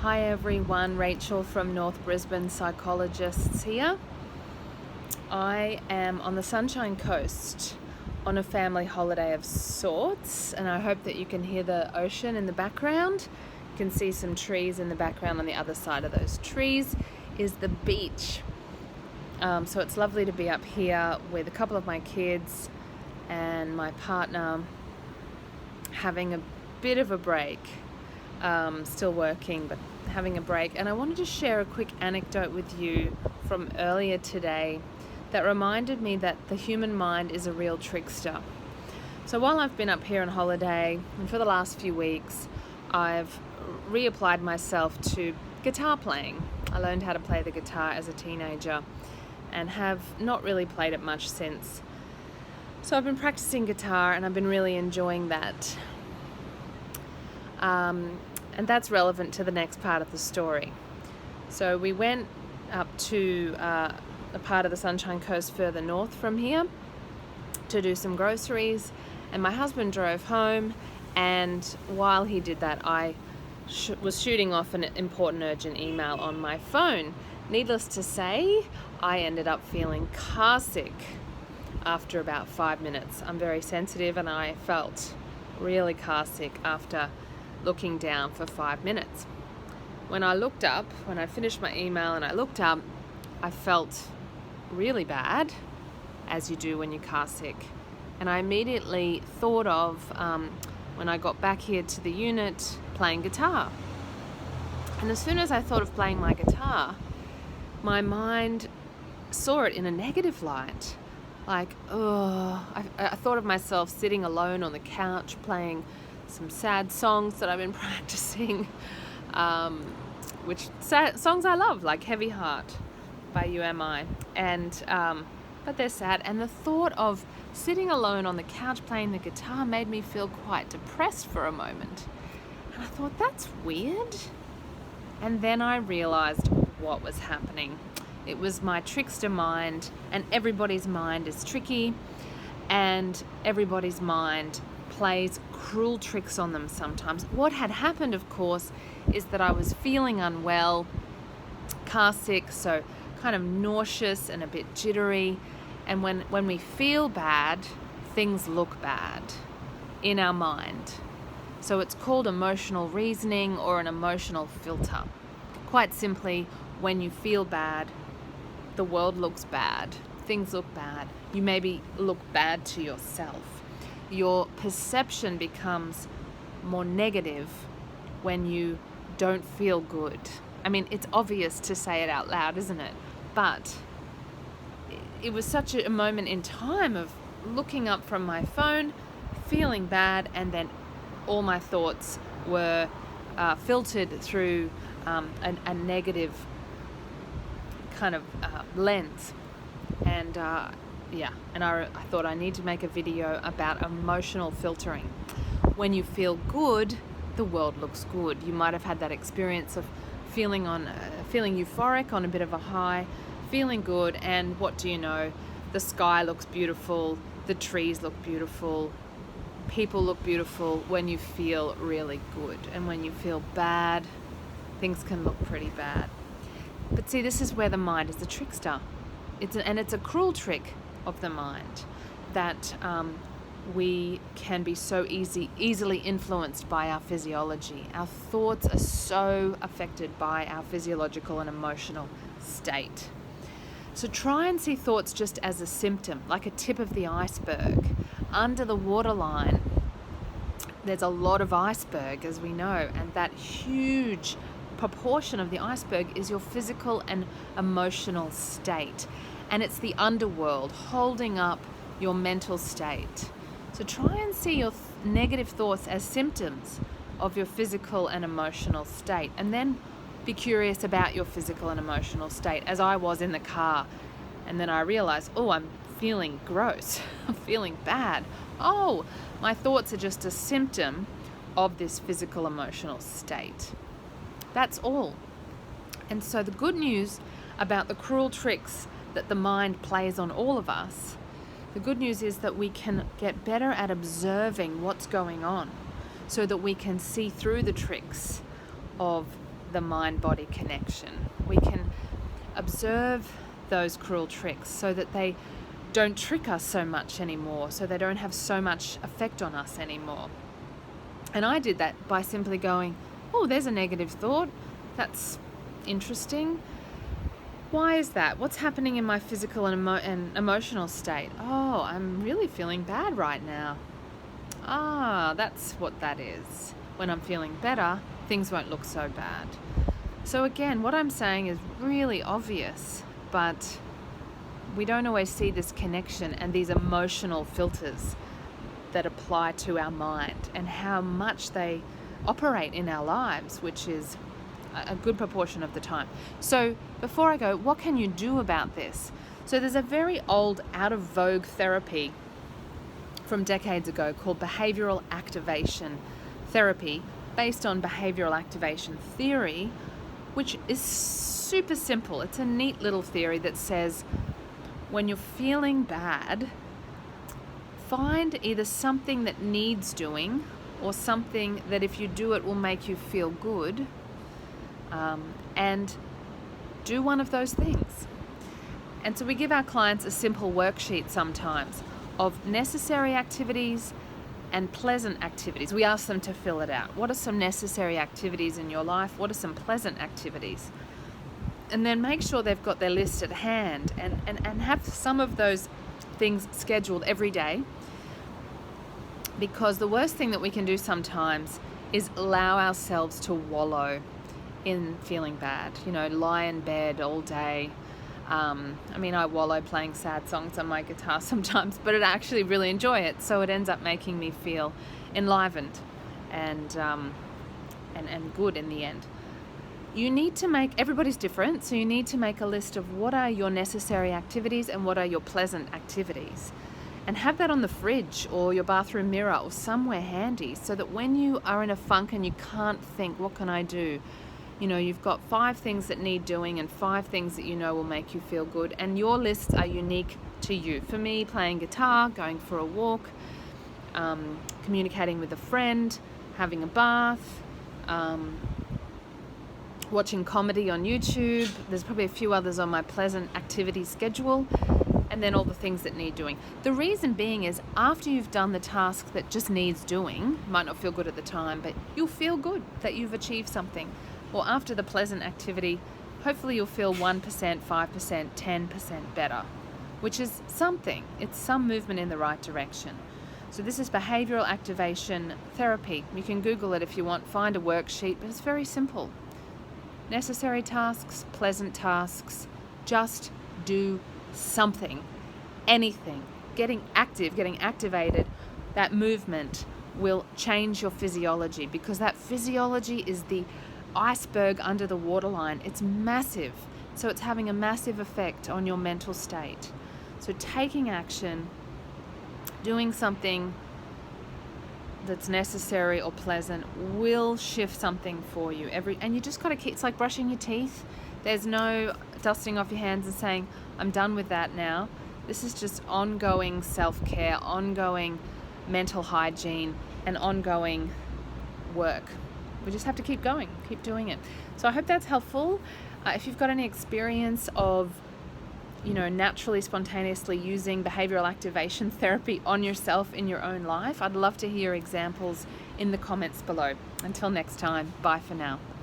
Hi everyone, Rachel from North Brisbane Psychologists here. I am on the Sunshine Coast on a family holiday of sorts, and I hope that you can hear the ocean in the background. You can see some trees in the background. On the other side of those trees is the beach. So it's lovely to be up here with a couple of my kids and my partner, having a bit of a break. Still working, but having a break. And I wanted to share a quick anecdote with you from earlier today that reminded me that the human mind is a real trickster. So while I've been up here on holiday, and for the last few weeks, I've reapplied myself to guitar playing. I learned how to play the guitar as a teenager and have not really played it much since. So I've been practicing guitar and I've been really enjoying that. And that's relevant to the next part of the story. So we went up to a part of the Sunshine Coast further north from here to do some groceries, and my husband drove home, and while he did that, I was shooting off an important urgent email on my phone. Needless to say, I ended up feeling car sick after about 5 minutes. I'm very sensitive, and I felt really car sick after looking down for 5 minutes. When I finished my email and I looked up, I felt really bad, as you do when you're car sick. And I immediately thought of, when I got back here to the unit, playing guitar. And as soon as I thought of playing my guitar, my mind saw it in a negative light. Like, I thought of myself sitting alone on the couch playing some sad songs that I've been practicing, which songs I love, like Heavy Heart by UMI, and but they're sad. And the thought of sitting alone on the couch playing the guitar made me feel quite depressed for a moment. And I thought, that's weird. And then I realized what was happening. It was my trickster mind, and everybody's mind is tricky, and everybody's mind plays cruel tricks on them sometimes. What had happened, of course, is that I was feeling unwell, car sick, so kind of nauseous and a bit jittery. And when we feel bad, things look bad in our mind. So it's called emotional reasoning or an emotional filter. Quite simply, when you feel bad, the world looks bad, things look bad. You maybe look bad to yourself. Your perception becomes more negative when you don't feel good. I mean, it's obvious to say it out loud, isn't it? But it was such a moment in time of looking up from my phone, feeling bad, and then all my thoughts were filtered through a negative kind of lens. And I thought I need to make a video about emotional filtering. When you feel good, the world looks good. You might have had that experience of feeling euphoric, on a bit of a high, feeling good, and what do you know? The sky looks beautiful, the trees look beautiful, people look beautiful when you feel really good. And when you feel bad, things can look pretty bad. But see, this is where the mind is a trickster. It's a cruel trick of the mind that we can be so easily influenced by our physiology. Our thoughts are so affected by our physiological and emotional state. So try and see thoughts just as a symptom, like a tip of the iceberg. Under the waterline, there's a lot of iceberg, as we know, and that huge proportion of the iceberg is your physical and emotional state. And it's the underworld holding up your mental state. So try and see your negative thoughts as symptoms of your physical and emotional state. And then be curious about your physical and emotional state, as I was in the car. And then I realized, I'm feeling gross. I'm feeling bad. My thoughts are just a symptom of this physical emotional state. That's all. And so the good news about the cruel tricks that the mind plays on all of us, the good news is that we can get better at observing what's going on so that we can see through the tricks of the mind-body connection. We can observe those cruel tricks so that they don't trick us so much anymore, so they don't have so much effect on us anymore. And I did that by simply going, oh, there's a negative thought. That's interesting. Why is that? What's happening in my physical and emotional state? Oh, I'm really feeling bad right now. Ah, that's what that is. When I'm feeling better, things won't look so bad. So again, what I'm saying is really obvious, but we don't always see this connection and these emotional filters that apply to our mind and how much they operate in our lives, which is a good proportion of the time. So before I go, what can you do about this? So there's a very old, out of vogue therapy from decades ago called behavioral activation therapy, based on behavioral activation theory, which is super simple. It's a neat little theory that says when you're feeling bad, find either something that needs doing or something that if you do it will make you feel good, and do one of those things. And so we give our clients a simple worksheet sometimes of necessary activities and pleasant activities. We ask them to fill it out. What are some necessary activities in your life? What are some pleasant activities? And then make sure they've got their list at hand and have some of those things scheduled every day. Because the worst thing that we can do sometimes is allow ourselves to wallow in feeling bad. Lie in bed all day. I wallow playing sad songs on my guitar sometimes, but I actually really enjoy it. So it ends up making me feel enlivened and good in the end. You need to everybody's different, so you need to make a list of what are your necessary activities and what are your pleasant activities. And have that on the fridge or your bathroom mirror or somewhere handy so that when you are in a funk and you can't think, what can I do? You've got 5 things that need doing and 5 things that will make you feel good. And your lists are unique to you. For me, playing guitar, going for a walk, communicating with a friend, having a bath, watching comedy on YouTube. There's probably a few others on my pleasant activity schedule. And then all the things that need doing. The reason being is after you've done the task that just needs doing, might not feel good at the time, but you'll feel good that you've achieved something. Or after the pleasant activity, hopefully you'll feel 1%, 5%, 10% better, which is something. It's some movement in the right direction. So this is behavioral activation therapy. You can Google it if you want, find a worksheet, but it's very simple. Necessary tasks, pleasant tasks, just do something, anything. Getting active, getting activated, that movement will change your physiology because that physiology is the iceberg under the waterline. It's massive, so it's having a massive effect on your mental state. So taking action, doing something that's necessary or pleasant will shift something for you. And you just got to keep, it's like brushing your teeth. There's no dusting off your hands and saying, I'm done with that now. This is just ongoing self-care, ongoing mental hygiene, and ongoing work. We just have to keep going, keep doing it. So I hope that's helpful. If you've got any experience of, naturally, spontaneously using behavioral activation therapy on yourself in your own life, I'd love to hear examples in the comments below. Until next time, bye for now.